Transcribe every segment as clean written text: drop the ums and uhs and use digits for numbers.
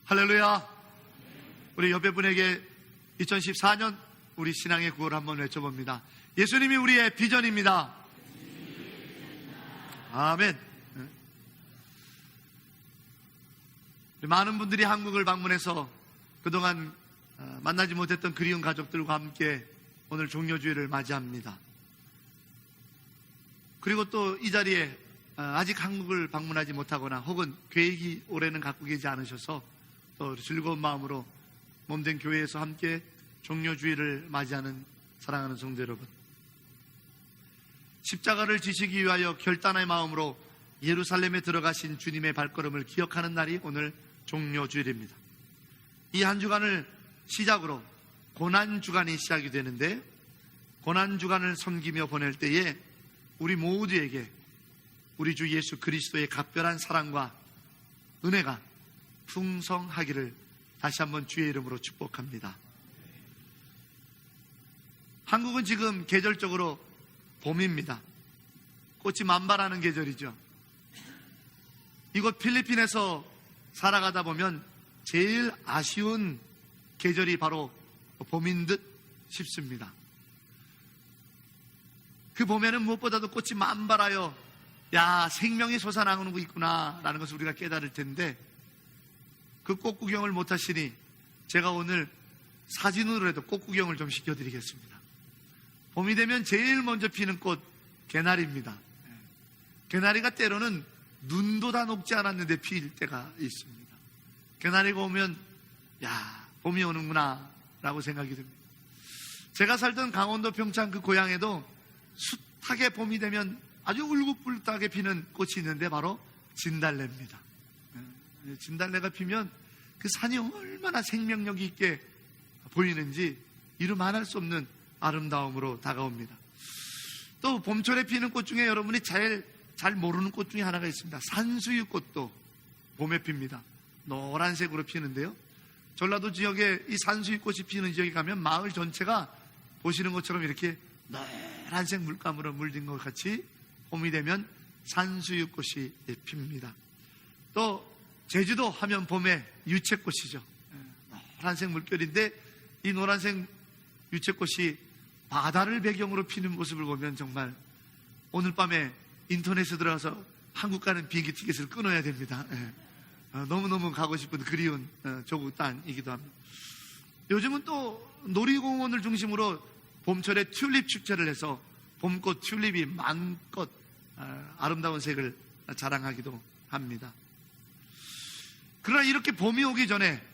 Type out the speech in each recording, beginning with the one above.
할렐루야. 우리 옆에 분에게 2014년 우리 신앙의 구호를 한번 외쳐봅니다. 예수님이 우리의 비전입니다. 아멘. 많은 분들이 한국을 방문해서 그동안 만나지 못했던 그리운 가족들과 함께 오늘 종료주일을 맞이합니다. 그리고 또 이 자리에 아직 한국을 방문하지 못하거나 혹은 계획이 올해는 갖고 계지 않으셔서 또 즐거운 마음으로 몸된 교회에서 함께 종료주일을 맞이하는 사랑하는 성도 여러분, 십자가를 지시기 위하여 결단의 마음으로 예루살렘에 들어가신 주님의 발걸음을 기억하는 날이 오늘 종료주일입니다. 이 한 주간을 시작으로 고난주간이 시작이 되는데, 고난주간을 섬기며 보낼 때에 우리 모두에게 우리 주 예수 그리스도의 각별한 사랑과 은혜가 풍성하기를 다시 한번 주의 이름으로 축복합니다. 한국은 지금 계절적으로 봄입니다. 꽃이 만발하는 계절이죠. 이곳 필리핀에서 살아가다 보면 제일 아쉬운 계절이 바로 봄인 듯 싶습니다. 그 봄에는 무엇보다도 꽃이 만발하여 생명이 솟아나오는 있구나 라는 것을 우리가 깨달을 텐데, 그 꽃 구경을 못하시니 제가 오늘 사진으로라도 꽃 구경을 좀 시켜드리겠습니다. 봄이 되면 제일 먼저 피는 꽃, 개나리입니다. 개나리가 때로는 눈도 다 녹지 않았는데 피일 때가 있습니다. 개나리가 오면 봄이 오는구나 라고 생각이 듭니다. 제가 살던 강원도 평창 그 고향에도 숱하게 봄이 되면 아주 울긋불긋하게 피는 꽃이 있는데 바로 진달래입니다. 진달래가 피면 그 산이 얼마나 생명력이 있게 보이는지 이루 말할 수 없는 아름다움으로 다가옵니다. 또 봄철에 피는 꽃 중에 여러분이 잘 모르는 꽃 중에 하나가 있습니다. 산수유꽃도 봄에 핍니다. 노란색으로 피는데요, 전라도 지역에 이 산수유꽃이 피는 지역에 가면 마을 전체가 보시는 것처럼 이렇게 노란색 물감으로 물든 것 같이 봄이 되면 산수유꽃이 핍니다. 또 제주도 하면 봄에 유채꽃이죠. 노란색 물결인데 이 노란색 유채꽃이 바다를 배경으로 피는 모습을 보면 정말 오늘 밤에 인터넷에 들어가서 한국 가는 비행기 티켓을 끊어야 됩니다. 너무너무 가고 싶은 그리운 조국 땅이기도 합니다. 요즘은 또 놀이공원을 중심으로 봄철에 튤립 축제를 해서 봄꽃 튤립이 마음껏 아름다운 색을 자랑하기도 합니다. 그러나 이렇게 봄이 오기 전에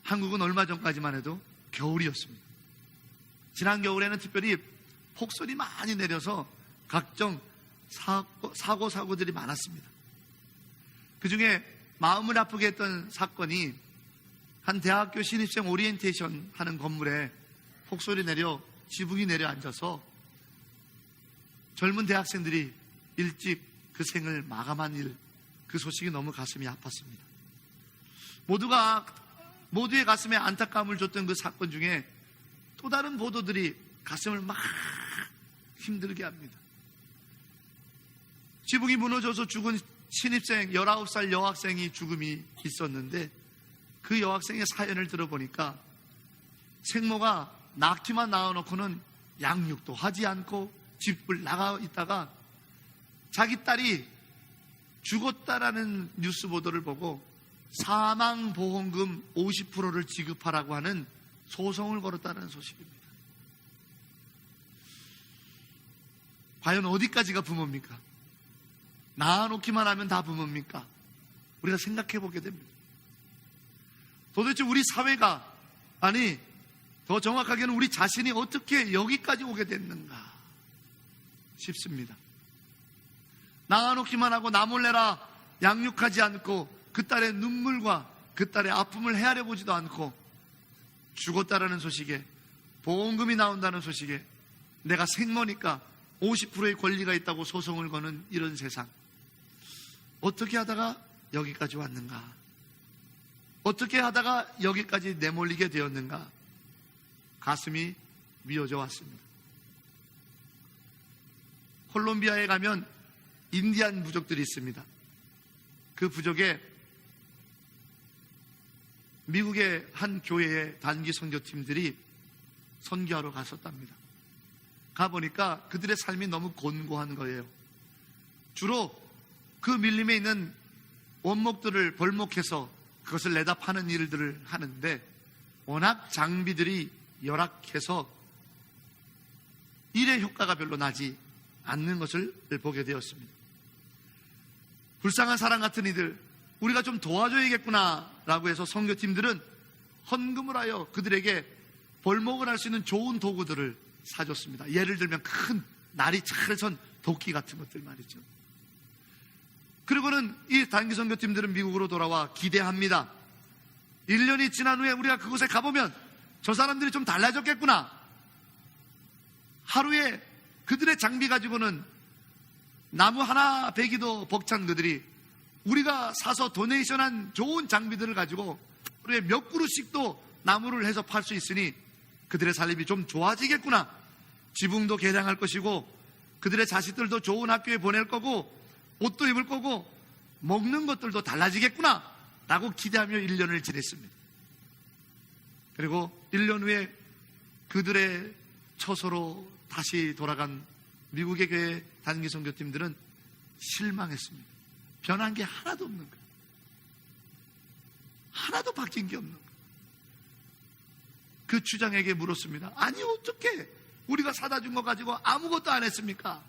한국은 얼마 전까지만 해도 겨울이었습니다. 지난 겨울에는 특별히 폭설이 많이 내려서 각종 사고들이 많았습니다. 그 중에 마음을 아프게 했던 사건이 한 대학교 신입생 오리엔테이션 하는 건물에 폭설이 내려 지붕이 내려앉아서 젊은 대학생들이 일찍 그 생을 마감한 일, 그 소식이 너무 가슴이 아팠습니다. 모두의 가슴에 안타까움을 줬던 그 사건 중에 또 다른 보도들이 가슴을 막 힘들게 합니다. 지붕이 무너져서 죽은 신입생 19살 여학생이 죽음이 있었는데, 그 여학생의 사연을 들어보니까 생모가 낳기만 낳아놓고는 양육도 하지 않고 집을 나가 있다가 자기 딸이 죽었다라는 뉴스 보도를 보고 사망보험금 50%를 지급하라고 하는 소송을 걸었다는 소식입니다. 과연 어디까지가 부모입니까? 낳아놓기만 하면 다 부모입니까? 우리가 생각해 보게 됩니다. 도대체 우리 사회가, 더 정확하게는 우리 자신이 어떻게 여기까지 오게 됐는가 싶습니다. 낳아놓기만 하고 나 몰래라 양육하지 않고 그 딸의 눈물과 그 딸의 아픔을 헤아려 보지도 않고 죽었다라는 소식에, 보험금이 나온다는 소식에 내가 생모니까 50%의 권리가 있다고 소송을 거는 이런 세상, 어떻게 하다가 여기까지 왔는가? 어떻게 하다가 여기까지 내몰리게 되었는가? 가슴이 미어져 왔습니다. 콜롬비아에 가면 인디안 부족들이 있습니다. 그 부족에 미국의 한 교회의 단기 선교팀들이 선교하러 갔었답니다. 가보니까 그들의 삶이 너무 곤고한 거예요. 주로 그 밀림에 있는 원목들을 벌목해서 그것을 내다 파는 일들을 하는데 워낙 장비들이 열악해서 일의 효과가 별로 나지 않는 것을 보게 되었습니다. 불쌍한 사람 같은 이들, 우리가 좀 도와줘야겠구나 라고 해서 선교팀들은 헌금을 하여 그들에게 벌목을 할 수 있는 좋은 도구들을 사줬습니다. 예를 들면 큰 날이 잘 선 도끼 같은 것들 말이죠. 그리고는 이 단기 선교팀들은 미국으로 돌아와 기대합니다. 1년이 지난 후에 우리가 그곳에 가보면 저 사람들이 좀 달라졌겠구나. 하루에 그들의 장비 가지고는 나무 하나 베기도 벅찬 그들이 우리가 사서 도네이션한 좋은 장비들을 가지고 하루에 몇 그루씩도 나무를 해서 팔 수 있으니 그들의 삶이 좀 좋아지겠구나. 지붕도 개량할 것이고 그들의 자식들도 좋은 학교에 보낼 거고 옷도 입을 거고 먹는 것들도 달라지겠구나 라고 기대하며 1년을 지냈습니다. 그리고 1년 후에 그들의 처소로 다시 돌아간 미국의 교회 단기 선교팀들은 실망했습니다. 변한 게 하나도 없는 거예요. 하나도 바뀐 게 없는 거예요. 그 주장에게 물었습니다. 아니 어떻게 우리가 사다 준 거 가지고 아무것도 안 했습니까?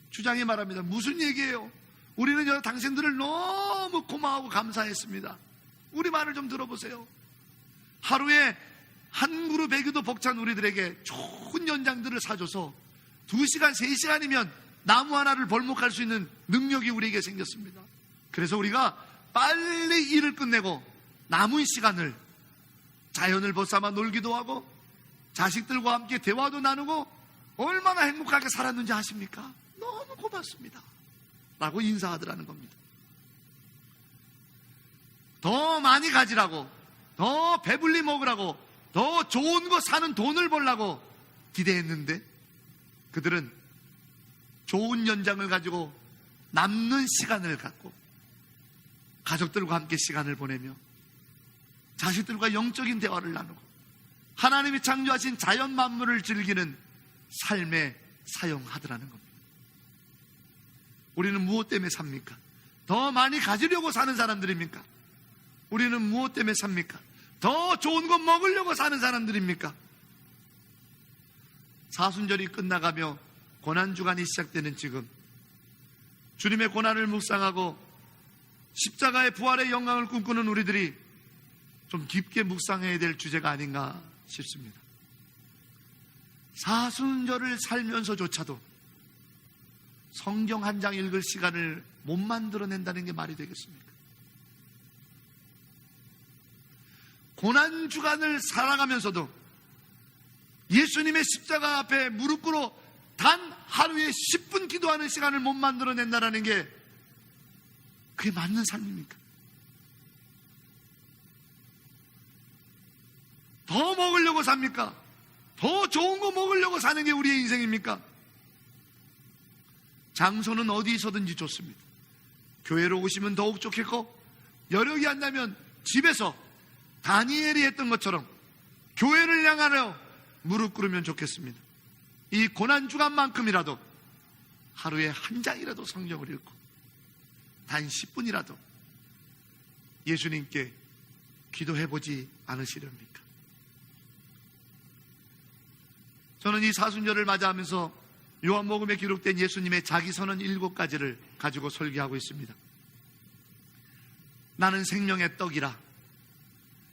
주장이 말합니다. 무슨 얘기예요? 우리는 당신들을 너무 고마워하고 감사했습니다. 우리 말을 좀 들어보세요. 하루에 한 그루 베기도 벅찬 우리들에게 좋은 연장들을 사줘서 2시간, 3시간이면 나무 하나를 벌목할 수 있는 능력이 우리에게 생겼습니다. 그래서 우리가 빨리 일을 끝내고 남은 시간을 자연을 벗삼아 놀기도 하고 자식들과 함께 대화도 나누고 얼마나 행복하게 살았는지 아십니까? 너무 고맙습니다 라고 인사하더라는 겁니다. 더 많이 가지라고, 더 배불리 먹으라고, 더 좋은 거 사는 돈을 벌라고 기대했는데 그들은 좋은 연장을 가지고 남는 시간을 갖고 가족들과 함께 시간을 보내며 자식들과 영적인 대화를 나누고 하나님이 창조하신 자연 만물을 즐기는 삶에 사용하더라는 겁니다. 우리는 무엇 때문에 삽니까? 더 많이 가지려고 사는 사람들입니까? 우리는 무엇 때문에 삽니까? 더 좋은 거 먹으려고 사는 사람들입니까? 사순절이 끝나가며 고난주간이 시작되는 지금 주님의 고난을 묵상하고 십자가의 부활의 영광을 꿈꾸는 우리들이 좀 깊게 묵상해야 될 주제가 아닌가 싶습니다. 사순절을 살면서조차도 성경 한 장 읽을 시간을 못 만들어낸다는 게 말이 되겠습니까? 고난주간을 살아가면서도 예수님의 십자가 앞에 무릎 꿇어 단 하루에 10분 기도하는 시간을 못 만들어낸다는 게 그게 맞는 삶입니까? 더 먹으려고 삽니까? 더 좋은 거 먹으려고 사는 게 우리의 인생입니까? 장소는 어디서든지 좋습니다. 교회로 오시면 더욱 좋겠고 여력이 안 나면 집에서 다니엘이 했던 것처럼 교회를 향하여 무릎 꿇으면 좋겠습니다. 이 고난주간만큼이라도 하루에 한 장이라도 성경을 읽고 단 10분이라도 예수님께 기도해보지 않으시렵니까? 저는 이 사순절을 맞이하면서 요한복음에 기록된 예수님의 자기선언 7가지를 가지고 설교하고 있습니다. 나는 생명의 떡이라,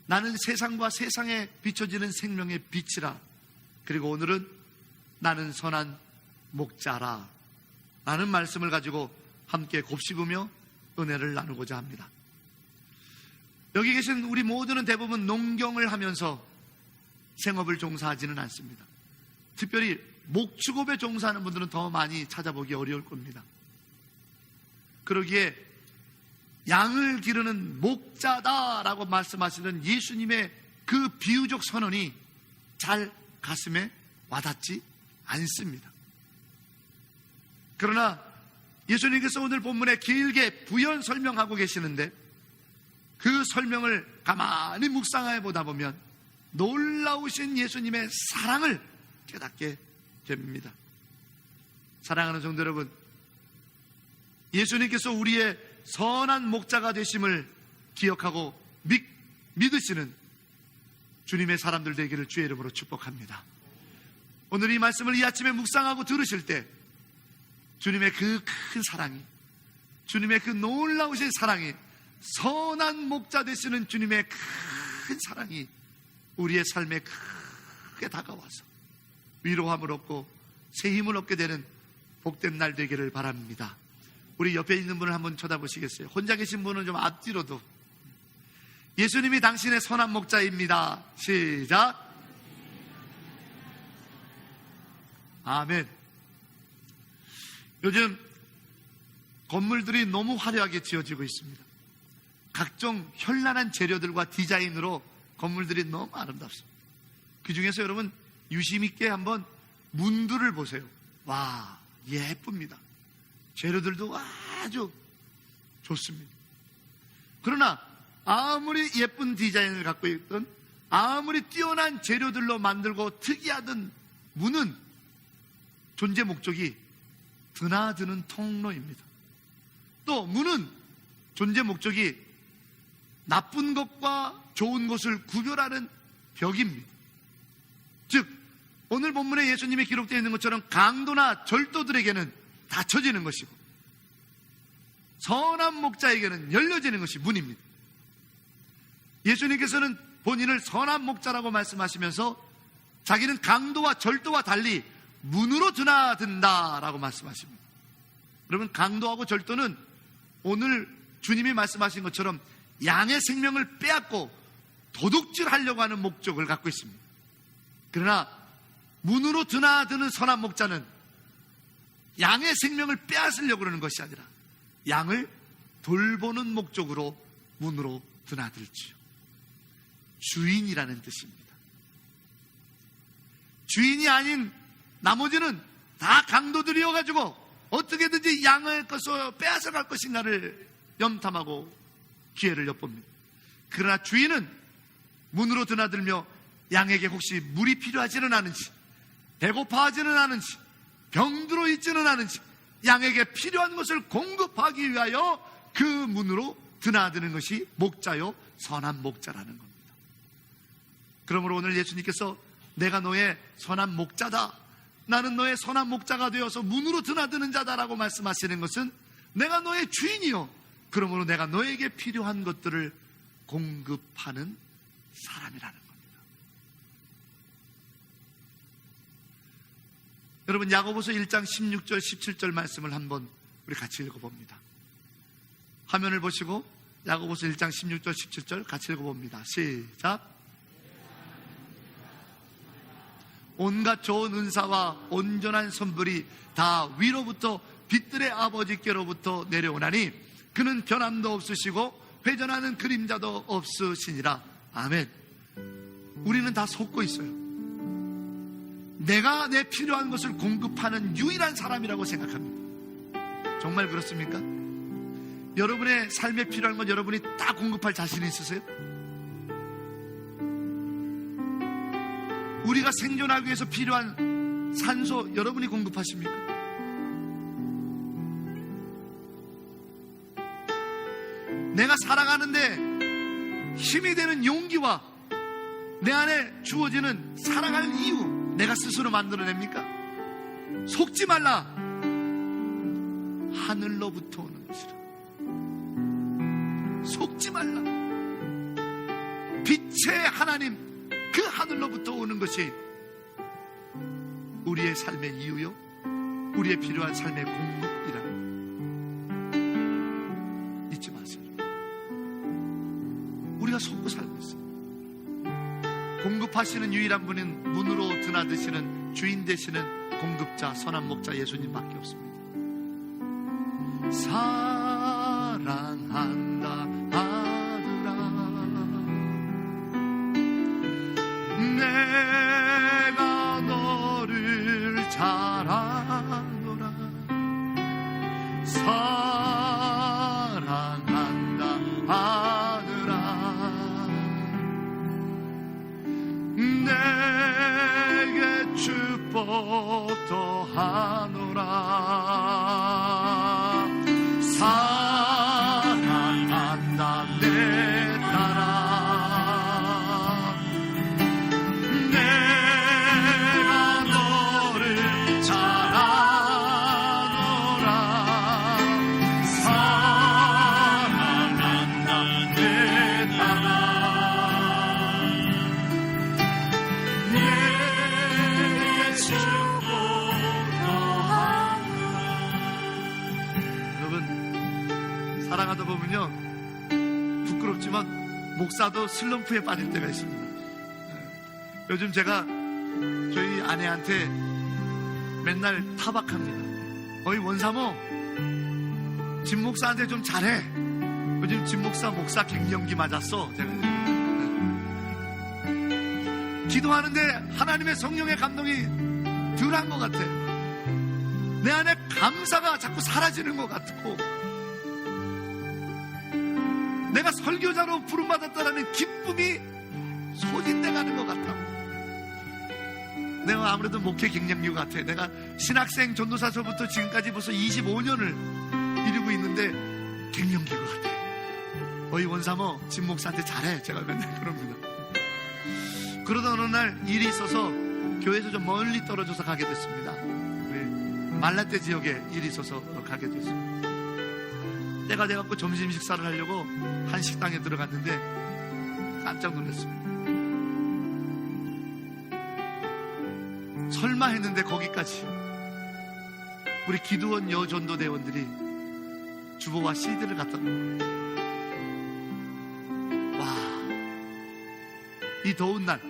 나는 세상과 세상에 비춰지는 생명의 빛이라, 그리고 오늘은 나는 선한 목자라 라는 말씀을 가지고 함께 곱씹으며 은혜를 나누고자 합니다. 여기 계신 우리 모두는 대부분 농경을 하면서 생업을 종사하지는 않습니다. 특별히 목축업에 종사하는 분들은 더 많이 찾아보기 어려울 겁니다. 그러기에 양을 기르는 목자다라고 말씀하시는 예수님의 그 비유적 선언이 잘 가슴에 와닿지 않습니다. 그러나 예수님께서 오늘 본문에 길게 부연 설명하고 계시는데 그 설명을 가만히 묵상해 보다 보면 놀라우신 예수님의 사랑을 깨닫게 됩니다. 사랑하는 성도 여러분, 예수님께서 우리의 선한 목자가 되심을 기억하고 믿으시는 주님의 사람들 되기를 주의 이름으로 축복합니다. 오늘 이 말씀을 이 아침에 묵상하고 들으실 때 주님의 그 큰 사랑이, 주님의 그 놀라우신 사랑이, 선한 목자 되시는 주님의 큰 사랑이 우리의 삶에 크게 다가와서 위로함을 얻고 새 힘을 얻게 되는 복된 날 되기를 바랍니다. 우리 옆에 있는 분을 한번 쳐다보시겠어요? 혼자 계신 분은 좀 앞뒤로도. 예수님이 당신의 선한 목자입니다. 시작. 아멘. 요즘 건물들이 너무 화려하게 지어지고 있습니다. 각종 현란한 재료들과 디자인으로 건물들이 너무 아름답습니다. 그 중에서 여러분 유심 있게 한번 문들을 보세요. 와, 예쁩니다. 재료들도 아주 좋습니다. 그러나 아무리 예쁜 디자인을 갖고 있던, 아무리 뛰어난 재료들로 만들고 특이하던 문은 존재 목적이 드나드는 통로입니다. 또 문은 존재 목적이 나쁜 것과 좋은 것을 구별하는 벽입니다. 즉 오늘 본문에 예수님이 기록되어 있는 것처럼 강도나 절도들에게는 닫혀지는 것이고 선한 목자에게는 열려지는 것이 문입니다. 예수님께서는 본인을 선한 목자라고 말씀하시면서 자기는 강도와 절도와 달리 문으로 드나든다라고 말씀하십니다. 여러분, 강도하고 절도는 오늘 주님이 말씀하신 것처럼 양의 생명을 빼앗고 도둑질하려고 하는 목적을 갖고 있습니다. 그러나 문으로 드나드는 선한 목자는 양의 생명을 빼앗으려고 그러는 것이 아니라 양을 돌보는 목적으로 문으로 드나들지요. 주인이라는 뜻입니다. 주인이 아닌 나머지는 다 강도들이어가지고 어떻게든지 양을 빼앗아갈 것인가를 염탐하고 기회를 엿봅니다. 그러나 주인은 문으로 드나들며 양에게 혹시 물이 필요하지는 않은지, 배고파하지는 않은지, 병들어 있지는 않은지 양에게 필요한 것을 공급하기 위하여 그 문으로 드나드는 것이 목자요 선한 목자라는 겁니다. 그러므로 오늘 예수님께서 내가 너의 선한 목자다, 나는 너의 선한 목자가 되어서 문으로 드나드는 자다라고 말씀하시는 것은 내가 너의 주인이요, 그러므로 내가 너에게 필요한 것들을 공급하는 사람이라는 겁니다. 여러분, 야고보서 1장 16절 17절 말씀을 한번 우리 같이 읽어봅니다. 화면을 보시고 야고보서 1장 16절 17절 같이 읽어봅니다. 시작. 온갖 좋은 은사와 온전한 선물이 다 위로부터 빛들의 아버지께로부터 내려오나니 그는 변함도 없으시고 회전하는 그림자도 없으시니라. 아멘. 우리는 다 속고 있어요. 내가 내 필요한 것을 공급하는 유일한 사람이라고 생각합니다. 정말 그렇습니까? 여러분의 삶에 필요한 건 여러분이 다 공급할 자신이 있으세요? 우리가 생존하기 위해서 필요한 산소 여러분이 공급하십니까? 내가 살아가는데 힘이 되는 용기와 내 안에 주어지는 살아갈 이유 내가 스스로 만들어냅니까? 속지 말라. 하늘로부터 오는 것이라. 속지 말라. 빛의 하나님, 그 하늘로부터 오는 것이 우리의 삶의 이유요, 우리의 필요한 삶의 공급이라는 거 잊지 마세요. 우리가 속고 살고 있어요. 공급하시는 유일한 분은 문으로 드나드시는 주인 되시는 공급자, 선한 목자 예수님밖에 없습니다. 사랑한다 하더라 내가 너를 잘 아노라. 사랑한다 하더라 도토하노라. 사랑한다 내 딸아, 내가 너를 잘 아노라. 사랑한다 내 딸아, 내게 주고 너하노라. 여러분, 사랑하다 보면요, 부끄럽지만 목사도 슬럼프에 빠질 때가 있습니다. 요즘 제가 저희 아내한테 맨날 타박합니다. 어이 원사모, 진 목사한테 좀 잘해. 요즘 진 목사 갱년기 맞았어. 제가 기도하는데 하나님의 성령의 감동이 덜한 것 같아. 내 안에 감사가 자꾸 사라지는 것 같고, 내가 설교자로 부름받았다는 기쁨이 소진돼 가는 것 같다고. 내가 아무래도 목회 갱년기 같아. 내가 신학생 전도사서부터 지금까지 벌써 25년을 이루고 있는데 갱년기 것 같아. 어이 원사모, 진 목사한테 잘해. 제가 맨날 그럽니다. 그러다 어느 날 일이 있어서 교회에서 좀 멀리 떨어져서 가게 됐습니다. 말라떼 지역에 일이 있어서 가게 됐습니다. 때가 돼갖고 점심 식사를 하려고 한 식당에 들어갔는데 깜짝 놀랐습니다. 설마 했는데 거기까지 우리 기도원 여전도대원들이 주보와 CD를 갖다 놓은 거예요. 와, 이 더운 날,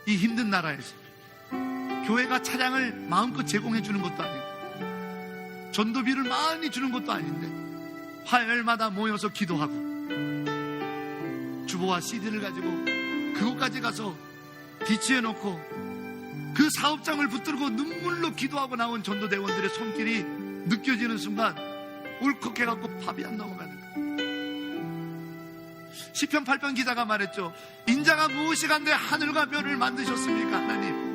이 힘든 나라에서 교회가 차량을 마음껏 제공해 주는 것도 아니고 전도비를 많이 주는 것도 아닌데 화요일마다 모여서 기도하고 주보와 CD를 가지고 그곳까지 가서 뒤치해 놓고 그 사업장을 붙들고 눈물로 기도하고 나온 전도대원들의 손길이 느껴지는 순간 울컥해갖고 밥이 안 넘어가는 거예요. 시편 8편 기자가 말했죠. 인자가 무엇이간데 하늘과 별을 만드셨습니까? 하나님.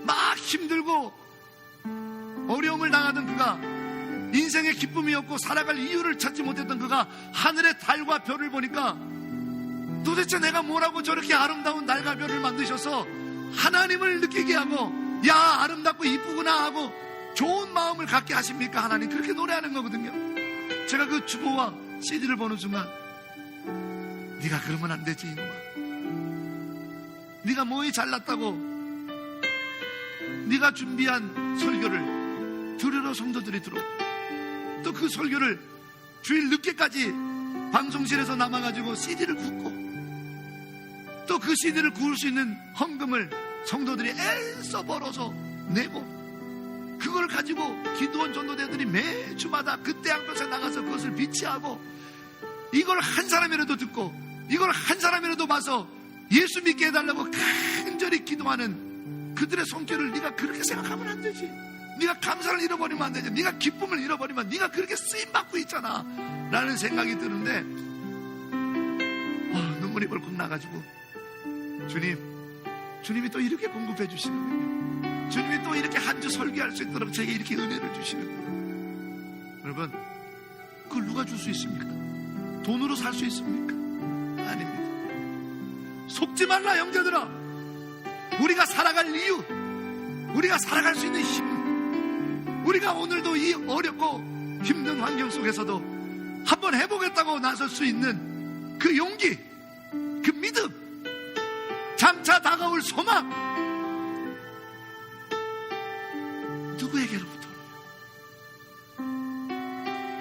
막 힘들고 어려움을 당하던 그가, 인생의 기쁨이 없고 살아갈 이유를 찾지 못했던 그가 하늘의 달과 별을 보니까 도대체 내가 뭐라고 저렇게 아름다운 달과 별을 만드셔서 하나님을 느끼게 하고, 야 아름답고 이쁘구나 하고 좋은 마음을 갖게 하십니까? 하나님. 그렇게 노래하는 거거든요. 제가 그 주보와 CD를 보는 순간, 네가 그러면 안 되지 이놈아. 네가 뭐에 잘났다고 네가 준비한 설교를 들으러 성도들이 들어오고, 또 그 설교를 주일 늦게까지 방송실에서 남아가지고 CD를 굽고, 또 그 CD를 구울 수 있는 헌금을 성도들이 애써 벌어서 내고, 그걸 가지고 기도원 전도대들이 매주마다 그때 양볕에 나가서 그것을 비치하고, 이걸 한 사람이라도 듣고 이걸 한 사람이라도 봐서 예수 믿게 해달라고 간절히 기도하는 그들의 손길을 네가 그렇게 생각하면 안 되지. 네가 감사를 잃어버리면 안 되지. 네가 기쁨을 잃어버리면 네가 그렇게 쓰임받고 있잖아 라는 생각이 드는데, 눈물이 벌컥 나가지고, 주님이 또 이렇게 공급해 주시는군요. 주님이 또 이렇게 한 주 설교할 수 있도록 제게 이렇게 은혜를 주시는군요. 여러분, 그걸 누가 줄 수 있습니까? 돈으로 살 수 있습니까? 아닙니다. 속지 말라 형제들아. 우리가 살아갈 이유, 우리가 살아갈 수 있는 힘, 우리가 오늘도 이 어렵고 힘든 환경 속에서도 한번 해보겠다고 나설 수 있는 그 용기, 그 믿음, 장차 다가올 소망, 누구에게로부터?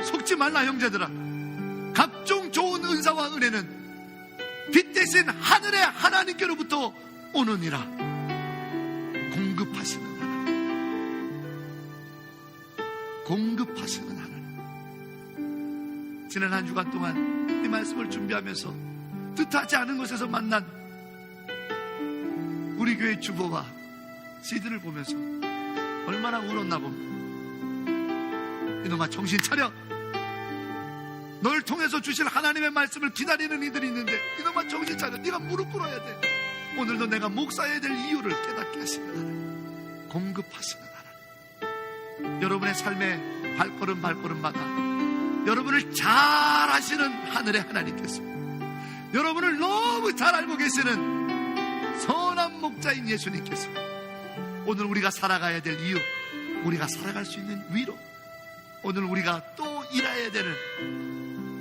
속지 말라 형제들아. 각종 좋은 은사와 은혜는 빛 대신 하늘의 하나님께로부터 오느니라. 공급하시는 하나님, 공급하시는 하나님. 지난 한 주간 동안 이 말씀을 준비하면서 뜻하지 않은 곳에서 만난 우리 교회 주보와 CD를 보면서 얼마나 울었나 봅니다. 이놈아 정신 차려. 널 통해서 주실 하나님의 말씀을 기다리는 이들이 있는데 이놈아 정신 차려. 네가 무릎 꿇어야 돼. 오늘도 내가 목사해야 될 이유를 깨닫게 하시는 하나님, 공급하시는 하나님, 여러분의 삶의 발걸음마다 여러분을 잘 아시는 하늘의 하나님께서 여러분을 너무 잘 알고 계시는 선한 목자인 예수님께서 오늘 우리가 살아가야 될 이유, 우리가 살아갈 수 있는 위로, 오늘 우리가 또 일해야 되는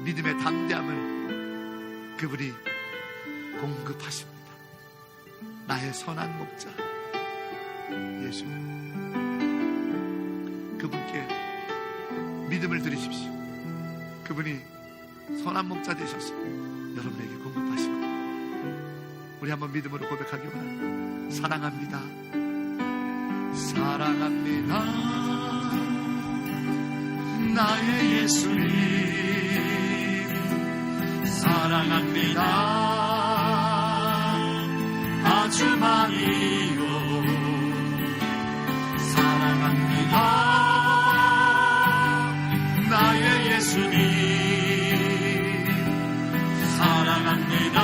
믿음의 담대함을 그분이 공급하십니다. 나의 선한 목자 예수, 그분께 믿음을 드리십시오. 그분이 선한 목자 되셔서 여러분에게 공급하시고, 우리 한번 믿음으로 고백하기 바랍니다. 사랑합니다. 사랑합니다. 나의 예수님 사랑합니다. 아주 많이요. 사랑합니다. 나의 예수님 사랑합니다.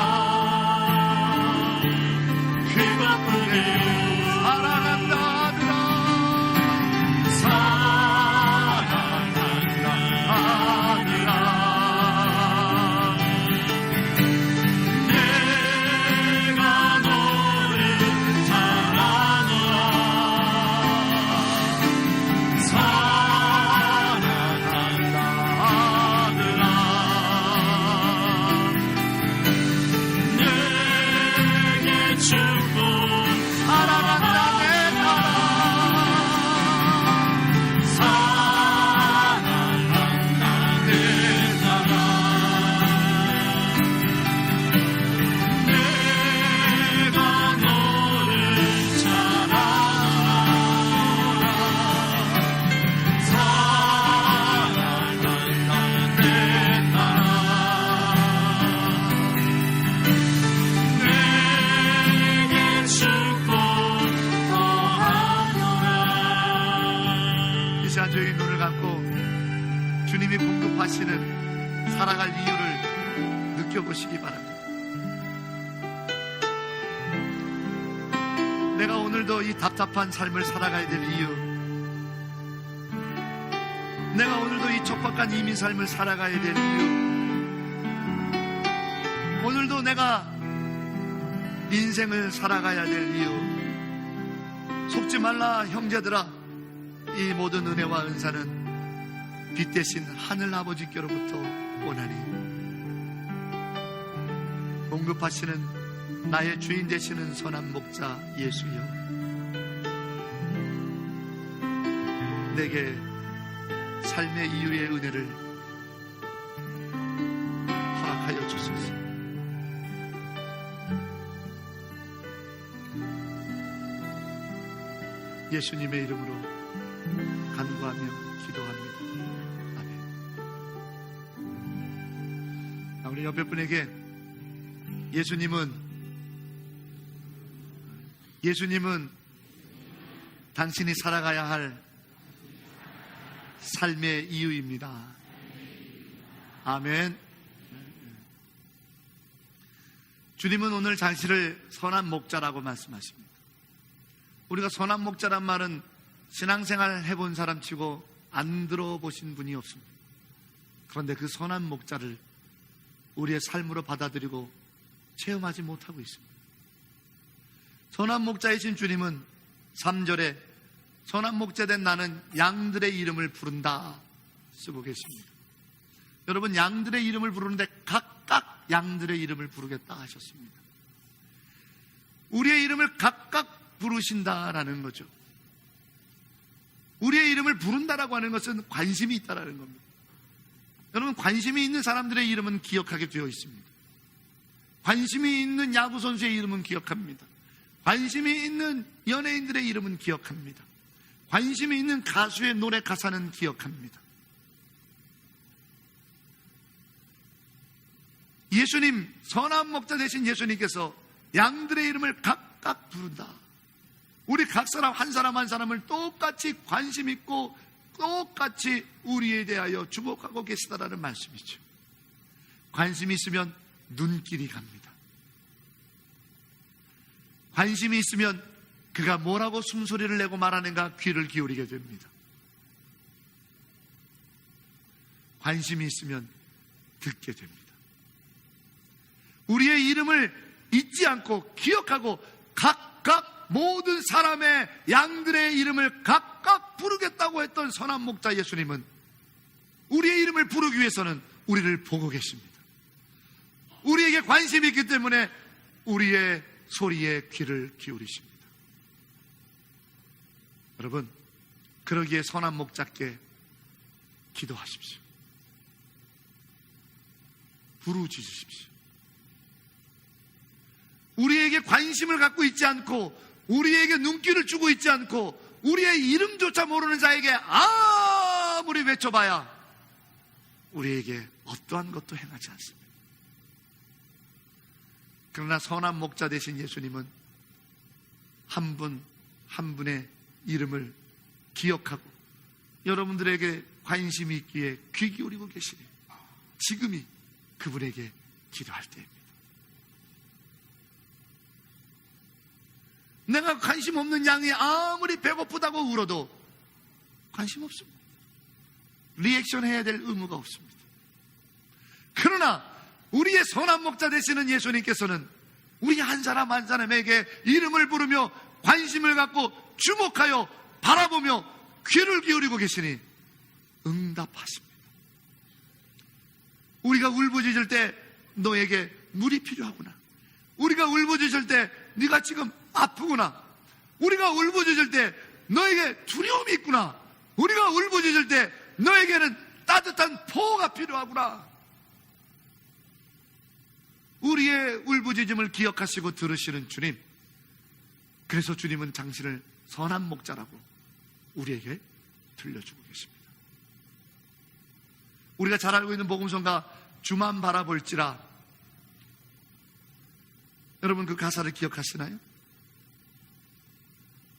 그것뿐이요. 사랑한다 아들아. 사랑한다 아들아. 내가 너를 사랑하노라. 사랑한다 아들아. 내게 축복 사랑한다 내 나라. 사랑한다 내 나라. 내가 너를 사랑하노라. 사랑한다 내 나라. 내게 축복 더하노라. 이 시간 저희 눈을 감고 주님이 공급하시는 살아갈 이유를 느껴보시기 바랍니다. 내가 오늘도 이 답답한 삶을 살아가야 될 이유, 내가 오늘도 이 촉박한 이민 삶을 살아가야 될 이유, 오늘도 내가 인생을 살아가야 될 이유, 속지 말라 형제들아. 이 모든 은혜와 은사는 빛 대신 하늘 아버지께로부터 오나니 공급하시는 나의 주인 되시는 선한 목자 예수여, 내게 삶의 이유의 은혜를 허락하여 주소서. 예수님의 이름으로 간구하며 기도합니다. 아멘. 우리 옆에 분에게 예수님은 당신이 살아가야 할 삶의 이유입니다. 아멘. 주님은 오늘 당신을 선한 목자라고 말씀하십니다. 우리가 선한 목자란 말은 신앙생활 해본 사람 치고 안 들어보신 분이 없습니다. 그런데 그 선한 목자를 우리의 삶으로 받아들이고 체험하지 못하고 있습니다. 선한 목자이신 주님은 3절에 선한 목자된 나는 양들의 이름을 부른다 쓰고 계십니다. 여러분, 양들의 이름을 부르는데 각각 양들의 이름을 부르겠다 하셨습니다. 우리의 이름을 각각 부르신다라는 거죠. 우리의 이름을 부른다라고 하는 것은 관심이 있다라는 겁니다. 여러분, 관심이 있는 사람들의 이름은 기억하게 되어 있습니다. 관심이 있는 야구 선수의 이름은 기억합니다. 관심이 있는 연예인들의 이름은 기억합니다. 관심이 있는 가수의 노래 가사는 기억합니다. 예수님, 선한 목자 되신 예수님께서 양들의 이름을 각각 부른다. 우리 각 사람 한 사람 한 사람을 똑같이 관심 있고 똑같이 우리에 대하여 주목하고 계시다라는 말씀이죠. 관심이 있으면 눈길이 갑니다. 관심이 있으면 그가 뭐라고 숨소리를 내고 말하는가 귀를 기울이게 됩니다. 관심이 있으면 듣게 됩니다. 우리의 이름을 잊지 않고 기억하고 각각 모든 사람의 양들의 이름을 각각 부르겠다고 했던 선한 목자 예수님은 우리의 이름을 부르기 위해서는 우리를 보고 계십니다. 우리에게 관심이 있기 때문에 우리의 소리에 귀를 기울이십니다. 여러분, 그러기에 선한 목자께 기도하십시오. 부르짖으십시오. 우리에게 관심을 갖고 있지 않고 우리에게 눈길을 주고 있지 않고 우리의 이름조차 모르는 자에게 아무리 외쳐봐야 우리에게 어떠한 것도 행하지 않습니다. 그러나 선한 목자 되신 예수님은 한 분 한 분의 이름을 기억하고 여러분들에게 관심이 있기에 귀 기울이고 계시니 지금이 그분에게 기도할 때입니다. 내가 관심 없는 양이 아무리 배고프다고 울어도 관심 없습니다. 리액션 해야 될 의무가 없습니다. 그러나 우리의 선한 목자 되시는 예수님께서는 우리 한 사람 한 사람에게 이름을 부르며 관심을 갖고 주목하여 바라보며 귀를 기울이고 계시니 응답하십니다. 우리가 울부짖을 때 너에게 물이 필요하구나. 우리가 울부짖을 때 네가 지금 아프구나. 우리가 울부짖을 때 너에게 두려움이 있구나. 우리가 울부짖을 때 너에게는 따뜻한 보호가 필요하구나. 우리의 울부짖음을 기억하시고 들으시는 주님, 그래서 주님은 당신을 선한 목자라고 우리에게 들려주고 계십니다. 우리가 잘 알고 있는 복음성가 주만 바라볼지라, 여러분 그 가사를 기억하시나요?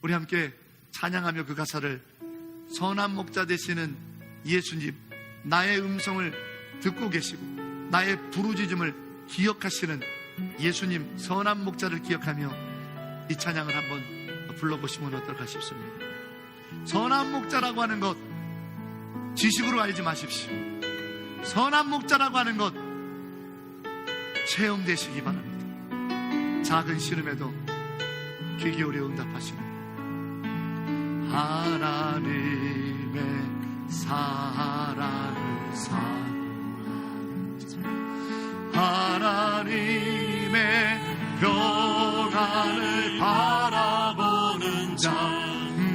우리 함께 찬양하며 그 가사를, 선한 목자 되시는 예수님, 나의 음성을 듣고 계시고 나의 부르짖음을 기억하시는 예수님 선한 목자를 기억하며 이 찬양을 한번 불러보시면 어떨까 싶습니다. 선한 목자라고 하는 것 지식으로 알지 마십시오. 선한 목자라고 하는 것 체험되시기 바랍니다. 작은 씨름에도 귀 기울여 응답하시는 하나님의 사랑을 사모하는 자, 하나님의 평안을 바라보는 자,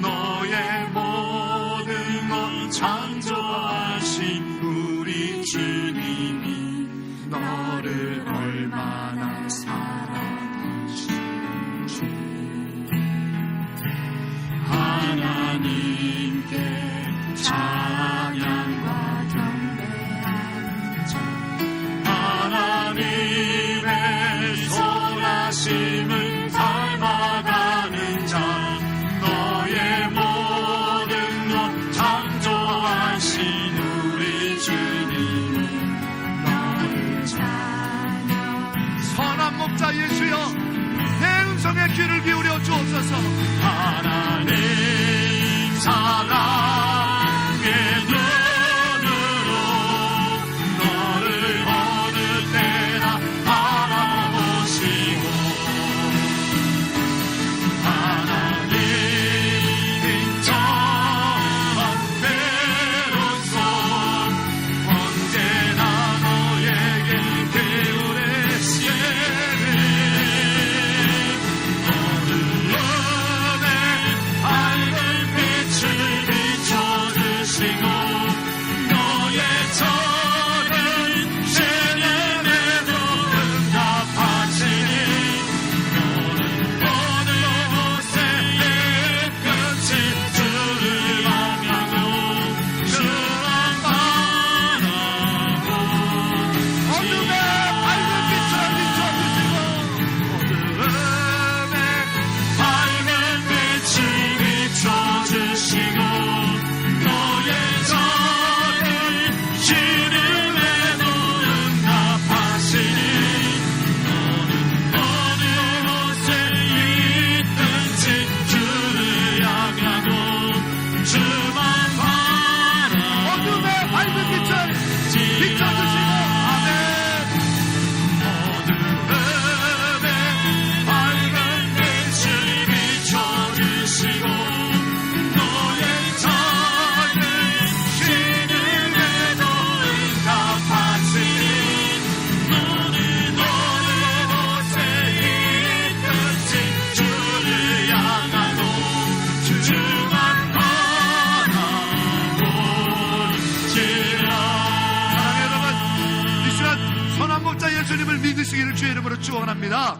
너의 모든 것 창조하신 우리 주님이 너를 얼마나 사랑하시는지 하나님께 찬양과 경배하는 자, 하나님의 선하심을 닮아가는 자, 너의 모든 것 창조하신 우리 주님이 너를 찬양. 선한 목자 예수여, 내 음성에 귀를 기울여 주옵소서. 하나님 사랑의 눈으로 너를 어느 때나 바라보시고, 하나님 인정한 손 언제나 너에게 기울이시네. 너를 은혜 선한 목자 예수님을 믿으시기를 주의 이름으로 축원합니다.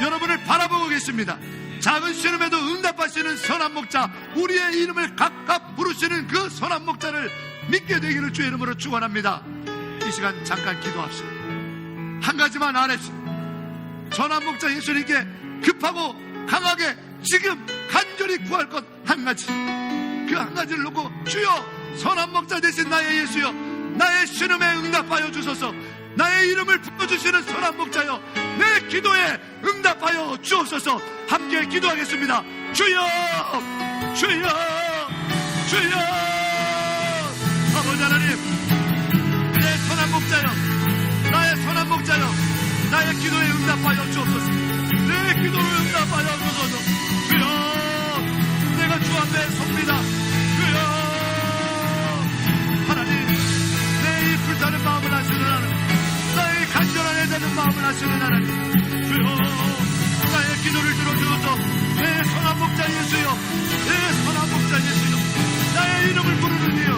여러분을 바라보고 계십니다. 작은 신음에도 응답하시는 선한 목자, 우리의 이름을 각각 부르시는 그 선한 목자를 믿게 되기를 주의 이름으로 축원합니다. 이 시간 잠깐 기도합시다. 한 가지만 아뢰십시다. 선한 목자 예수님께 급하고 강하게 지금 간절히 구할 것 한 가지, 그 한 가지를 놓고 주여, 선한 목자 되신 나의 예수여, 나의 신음에 응답하여 주소서. 나의 이름을 불러주시는 선한 목자여, 내 기도에 응답하여 주옵소서. 함께 기도하겠습니다. 주여, 주여, 주여. 아버지 하나님, 내 선한 목자여, 나의 선한 목자여, 나의 기도에 응답하여 주옵소서. 내 기도를 응답하여 주소서. 주여, 내가 주 앞에 섭니다. 주여, 하나님, 내 이 불타는 마음을 아시는 하나님, 나의 간절한 애되는 마음을 아시는 하나님, 주여, 나의 기도를 들어주소서. 내 선한 목자 예수여, 내 선한 목자 예수여, 나의 이름을 부르는 이여,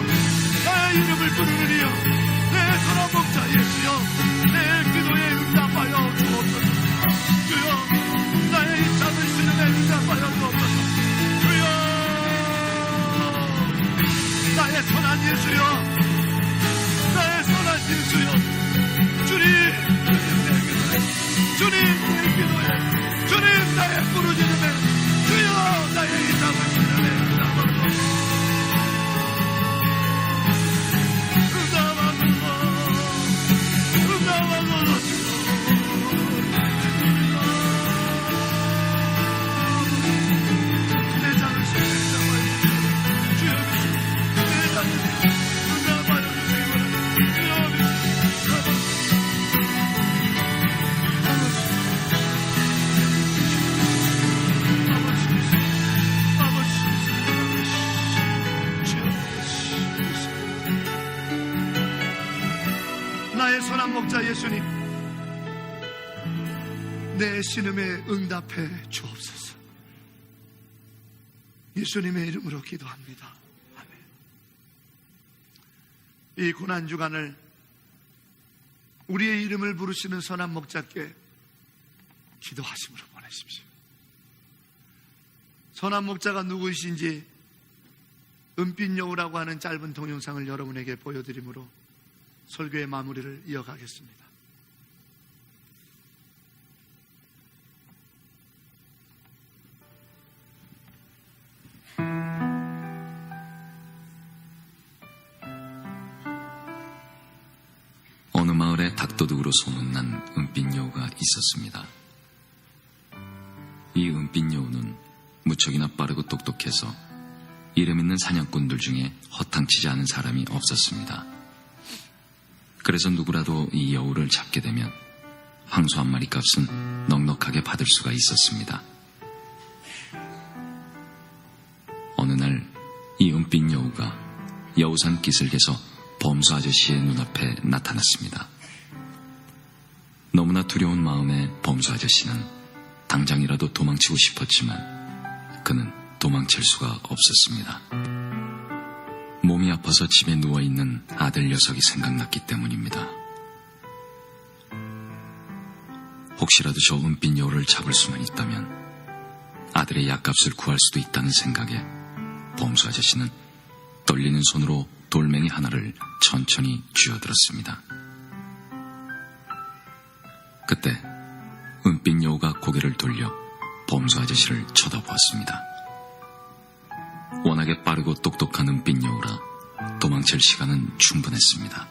나의 이름을 부르는 이여, 내 선한 목자 예수여, 내 기도에 응답하여 주옵소서. 주여, 나의 이 작은 신음에 응답하여 주옵소서. 주여, 나의 선한 예수여, 나의 선한 예수여, 주님, 주님 내 기도에, 주님 나의 부르짖음에, 주여 나의 이 작은 신음에 응답하소서. 나의 선한 목자 예수님, 내 신음에 응답해 주옵소서. 예수님의 이름으로 기도합니다. 아멘. 이 고난주간을 우리의 이름을 부르시는 선한 목자께 기도하심으로 보내십시오. 선한 목자가 누구이신지 은빛 여우라고 하는 짧은 동영상을 여러분에게 보여드리므로 설교의 마무리를 이어가겠습니다. 어느 마을에 닭도둑으로 소문난 은빛 여우가 있었습니다. 이 은빛 여우는 무척이나 빠르고 똑똑해서 이름 있는 사냥꾼들 중에 허탕치지 않은 사람이 없었습니다. 그래서 누구라도 이 여우를 잡게 되면 황소 한 마리 값은 넉넉하게 받을 수가 있었습니다. 어느 날 이 은빛 여우가 여우산 기슭에서 범수 아저씨의 눈앞에 나타났습니다. 너무나 두려운 마음에 범수 아저씨는 당장이라도 도망치고 싶었지만 그는 도망칠 수가 없었습니다. 몸이 아파서 집에 누워있는 아들 녀석이 생각났기 때문입니다. 혹시라도 저 은빛 여우를 잡을 수만 있다면 아들의 약값을 구할 수도 있다는 생각에 범수 아저씨는 떨리는 손으로 돌멩이 하나를 천천히 쥐어들었습니다. 그때 은빛 여우가 고개를 돌려 범수 아저씨를 쳐다보았습니다. 워낙에 빠르고 똑똑한 은빛 여우라 도망칠 시간은 충분했습니다.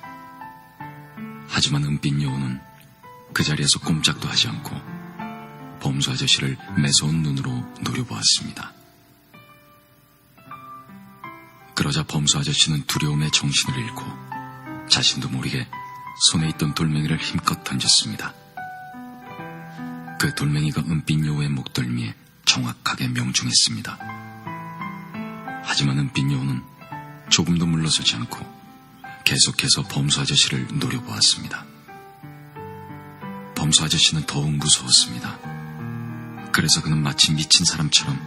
하지만 은빛 여우는 그 자리에서 꼼짝도 하지 않고 범수 아저씨를 매서운 눈으로 노려보았습니다. 그러자 범수 아저씨는 두려움에 정신을 잃고 자신도 모르게 손에 있던 돌멩이를 힘껏 던졌습니다. 그 돌멩이가 은빛 여우의 목덜미에 정확하게 명중했습니다. 하지만 은빛 여우는 조금도 물러서지 않고 계속해서 범수 아저씨를 노려보았습니다. 범수 아저씨는 더욱 무서웠습니다. 그래서 그는 마치 미친 사람처럼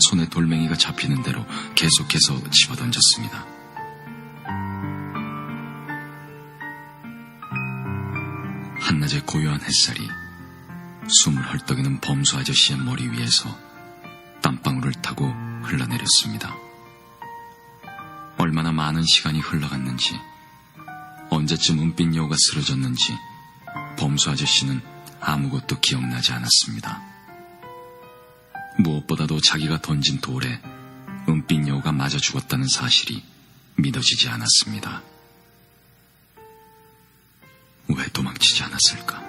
손에 돌멩이가 잡히는 대로 계속해서 집어던졌습니다. 한낮의 고요한 햇살이 숨을 헐떡이는 범수 아저씨의 머리 위에서 땀방울을 타고 흘러내렸습니다. 얼마나 많은 시간이 흘러갔는지, 언제쯤 은빛 여우가 쓰러졌는지 범수 아저씨는 아무것도 기억나지 않았습니다. 무엇보다도 자기가 던진 돌에 은빛 여우가 맞아 죽었다는 사실이 믿어지지 않았습니다. 왜 도망치지 않았을까?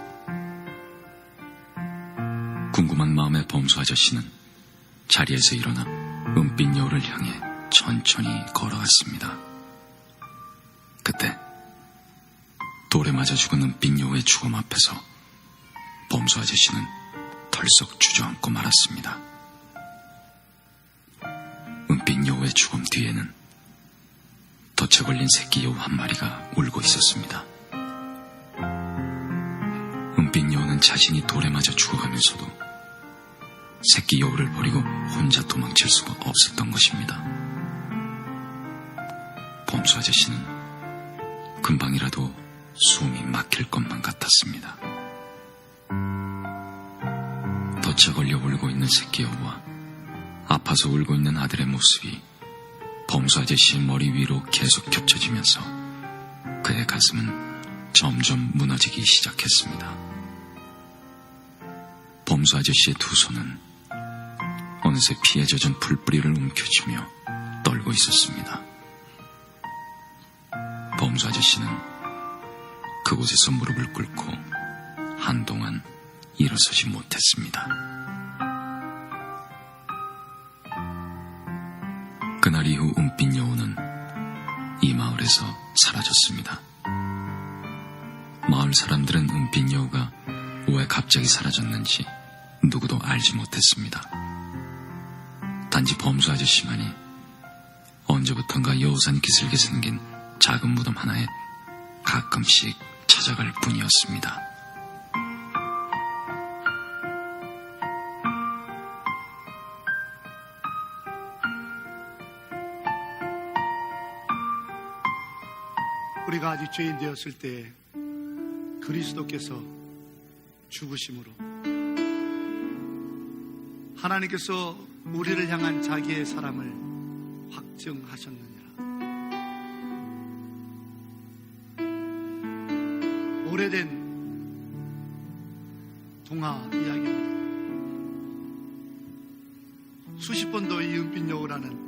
궁금한 마음에 범수 아저씨는 자리에서 일어나 은빛 여우를 향해 천천히 걸어갔습니다. 그때 돌에 맞아 죽은 은빛 여우의 죽음 앞에서 범수 아저씨는 털썩 주저앉고 말았습니다. 은빛 여우의 죽음 뒤에는 덫에 걸린 새끼 여우 한 마리가 울고 있었습니다. 은빛 여우는 자신이 돌에 맞아 죽어가면서도 새끼 여우를 버리고 혼자 도망칠 수가 없었던 것입니다. 범수 아저씨는 금방이라도 숨이 막힐 것만 같았습니다. 덫에 걸려 울고 있는 새끼 여우와 아파서 울고 있는 아들의 모습이 범수 아저씨의 머리 위로 계속 겹쳐지면서 그의 가슴은 점점 무너지기 시작했습니다. 범수 아저씨의 두 손은 어느새 피에 젖은 풀뿌리를 움켜쥐며 떨고 있었습니다. 범수 아저씨는 그곳에서 무릎을 꿇고 한동안 일어서지 못했습니다. 그날 이후 은빛 여우는 이 마을에서 사라졌습니다. 마을 사람들은 은빛 여우가 왜 갑자기 사라졌는지 누구도 알지 못했습니다. 단지 범수 아저씨만이 언제부턴가 여우산 기슭에 생긴 작은 무덤 하나에 가끔씩 찾아갈 뿐이었습니다. 우리가 아직 죄인 되었을 때 그리스도께서 죽으심으로 하나님께서 우리를 향한 자기의 사랑을 확증하셨느니라. 오래된 동화 이야기입니다. 수십 번도 이 은빛 여우라는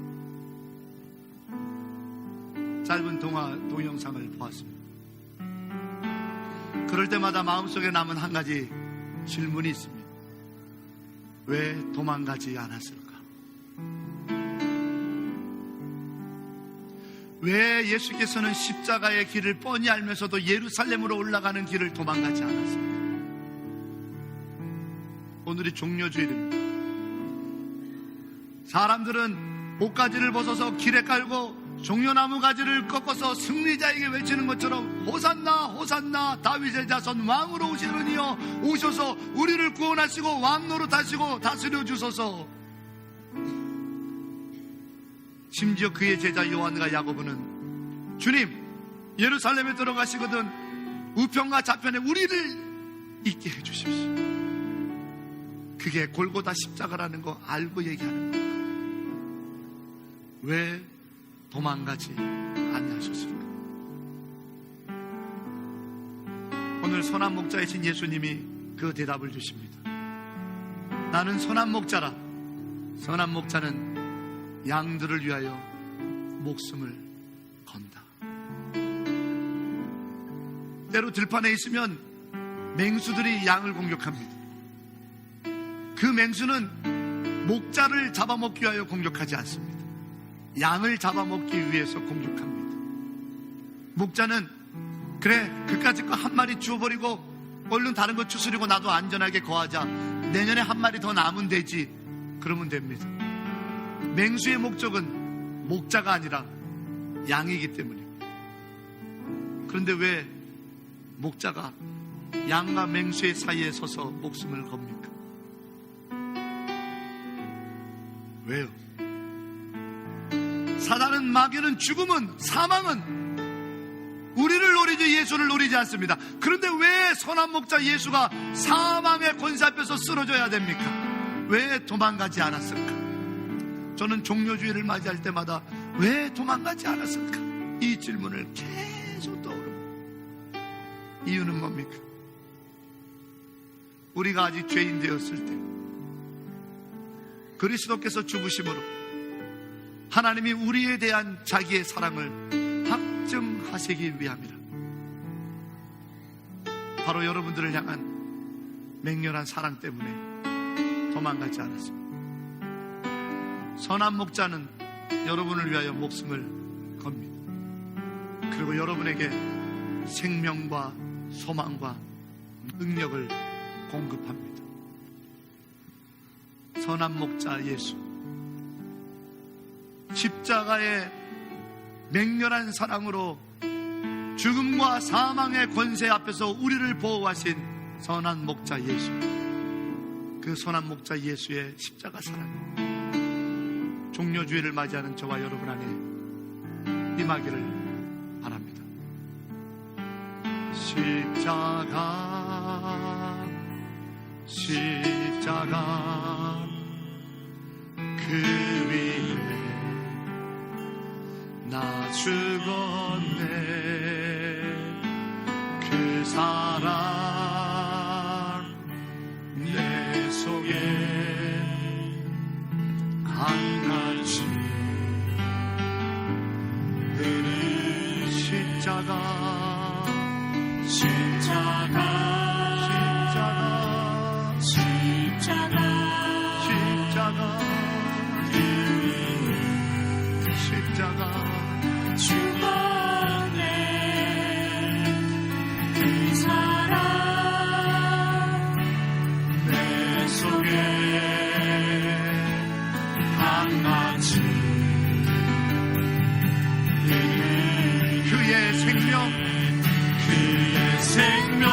짧은 동화 동영상을 보았습니다. 그럴 때마다 마음속에 남은 한 가지 질문이 있습니다. 왜 도망가지 않았을까? 왜 예수께서는 십자가의 길을 뻔히 알면서도 예루살렘으로 올라가는 길을 도망가지 않았을까? 오늘이 종려주일입니다. 사람들은 옷가지를 벗어서 길에 깔고 종려나무 가지를 꺾어서 승리자에게 외치는 것처럼 호산나 호산나 다윗의 자손 왕으로 오시는 이여 오셔서 우리를 구원하시고 왕노릇 하시고 다스려 주소서. 심지어 그의 제자 요한과 야고보는 주님 예루살렘에 들어가시거든 우편과 좌편에 우리를 있게 해주십시오. 그게 골고다 십자가라는 거 알고 얘기하는 겁니다. 왜 도망가지 아니하셨을까? 오늘 선한 목자이신 예수님이 그 대답을 주십니다. 나는 선한 목자라. 선한 목자는 양들을 위하여 목숨을 건다. 때로 들판에 있으면 맹수들이 양을 공격합니다. 그 맹수는 목자를 잡아먹기 위하여 공격하지 않습니다. 양을 잡아먹기 위해서 공격합니다. 목자는 그래 그까짓 거 한 마리 주워버리고 얼른 다른 거 추스리고 나도 안전하게 거하자. 내년에 한 마리 더 남으면 되지. 그러면 됩니다. 맹수의 목적은 목자가 아니라 양이기 때문입니다. 그런데 왜 목자가 양과 맹수의 사이에 서서 목숨을 겁니까? 왜요? 사단은, 마귀는, 죽음은, 사망은 우리를 노리지 예수를 노리지 않습니다. 그런데 왜 선한 목자 예수가 사망의 권세 앞에서 쓰러져야 됩니까? 왜 도망가지 않았을까? 저는 종료주의를 맞이할 때마다 왜 도망가지 않았을까? 이 질문을 계속 떠오릅니다. 이유는 뭡니까? 우리가 아직 죄인 되었을 때 그리스도께서 죽으심으로 하나님이 우리에 대한 자기의 사랑을 확증하시기 위함이라. 바로 여러분들을 향한 맹렬한 사랑 때문에 도망가지 않았습니다. 선한 목자는 여러분을 위하여 목숨을 겁니다. 그리고 여러분에게 생명과 소망과 능력을 공급합니다. 선한 목자 예수, 십자가의 맹렬한 사랑으로 죽음과 사망의 권세 앞에서 우리를 보호하신 선한 목자 예수, 그 선한 목자 예수의 십자가 사랑, 종료주의를 맞이하는 저와 여러분 안에 임하기를 바랍니다. 십자가, 십자가 그 위에 나 죽었네. 그 사랑 내 속에 한같이 흐르는 십자가, 십자가, 십자가, 십자가, 십자가 죽었네. 그 사랑 내 속에 한같이 그의 생명, 그의 생명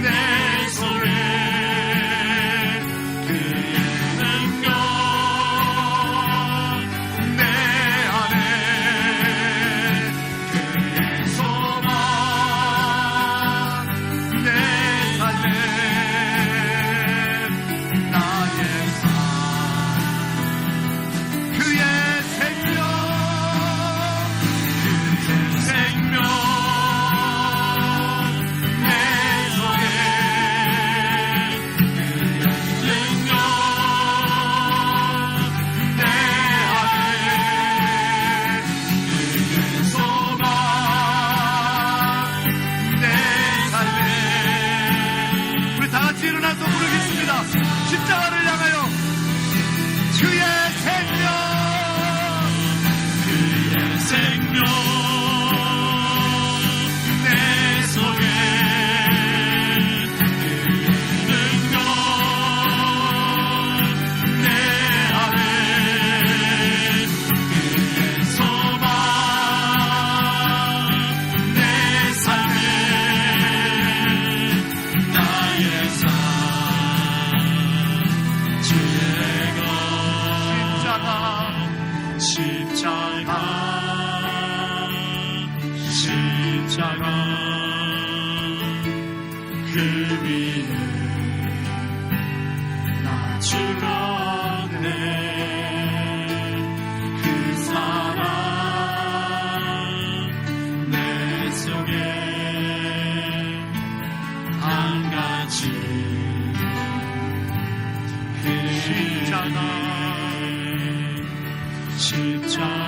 내 속에 그의 능력 내 안에 그의 소망 내 삶에 나의 삶 그의 생명 내 속에 그의 능력 내 안에 그의 소망 내 삶에 우리 다같이 일어나서 부르겠습니다. 십자가를 향하여 그의 생명 내 속에 능력 내 안에 그의 소망 내 삶에 나의 삶 주의 것 십자가 그 위에 나 죽었네. 그 사랑 내 속에 한같이 십자가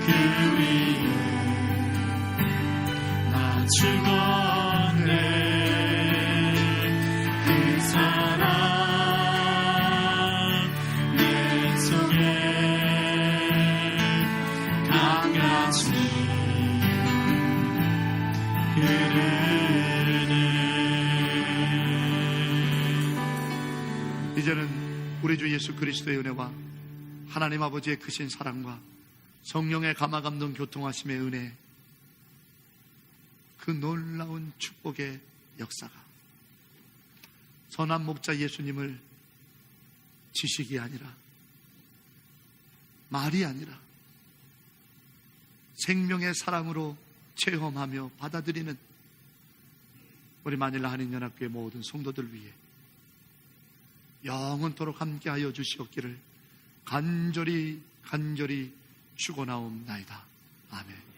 그 위에 나 죽었네. 그 사랑 내 속에 강같이 흐르네. 이제는 우리 주 예수 그리스도의 은혜와 하나님 아버지의 크신 사랑과 성령의 감화 감동 교통하심의 은혜, 그 그 놀라운 축복의 역사가 선한 목자 예수님을 지식이 아니라 말이 아니라 생명의 사랑으로 체험하며 받아들이는 우리 마닐라 한인연합교회 모든 성도들 위해 영원토록 함께하여 주시옵기를 간절히 축원하옵나이다. 아멘.